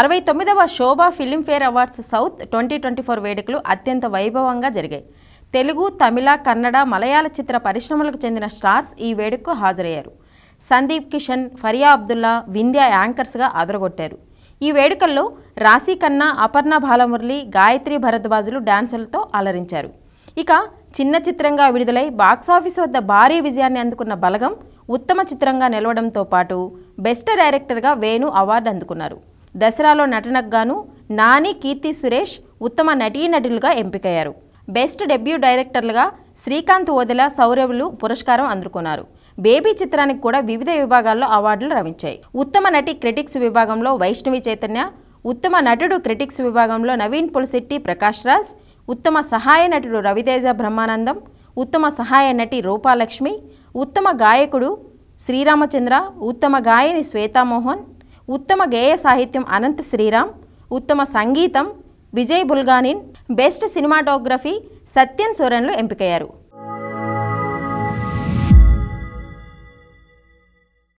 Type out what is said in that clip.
69వ శోభా Filmfare awards south 2024 వేడుకలు అత్యంత వైభవంగా జరిగాయి. తెలుగు, తమిళ, కన్నడ, మలయాళ చిత్ర పరిశ్రమలకు చెందిన స్టార్స్ ఈ వేడుకకు హాజరయ్యారు. సందీప్ కిషన్, ఫరియా అబ్దుల్లా, వింధ్య యాంకర్స్గా అదరగొట్టారు. ఈ వేడుకల్లో రాశి ఖన్నా, అపర్ణ బాలమురళి, గాయత్రి భరద్వాజులు డాన్సులతో అలరించారు. ఇక చిన్న చిత్రంగా విడుదలై బాక్సాఫీస్ వద్ద భారీ విజయాన్ని అందుకున్న బలగం ఉత్తమ చిత్రంగా నిలవడంతో పాటు బెస్ట్ డైరెక్టర్గా వేణు అవార్డు అందుకున్నారు. దసరాలో నటనకు గాను నాని, కీర్తి సురేష్ ఉత్తమ నటీనటులుగా ఎంపికయ్యారు. బెస్ట్ డెబ్యూ డైరెక్టర్లుగా శ్రీకాంత్ ఓదెల, సౌరవులు పురస్కారం అందుకున్నారు. బేబీ చిత్రానికి కూడా వివిధ విభాగాల్లో అవార్డులు లభించాయి. ఉత్తమ నటి క్రిటిక్స్ విభాగంలో వైష్ణవి చైతన్య, ఉత్తమ నటుడు క్రిటిక్స్ విభాగంలో నవీన్ పులిశెట్టి, ప్రకాష్ రాజ్, ఉత్తమ సహాయ నటుడు రవితేజ బ్రహ్మానందం, ఉత్తమ సహాయ నటి రూపాలక్ష్మి, ఉత్తమ గాయకుడు శ్రీరామచంద్ర, ఉత్తమ గాయని శ్వేతామోహన్, ఉత్తమ గేయ సాహిత్యం అనంత్ శ్రీరామ్, ఉత్తమ సంగీతం విజయ్ బుల్గానిన్, బెస్ట్ సినిమాటోగ్రఫీ సత్యన్ సోరెన్లు ఎంపికయ్యారు.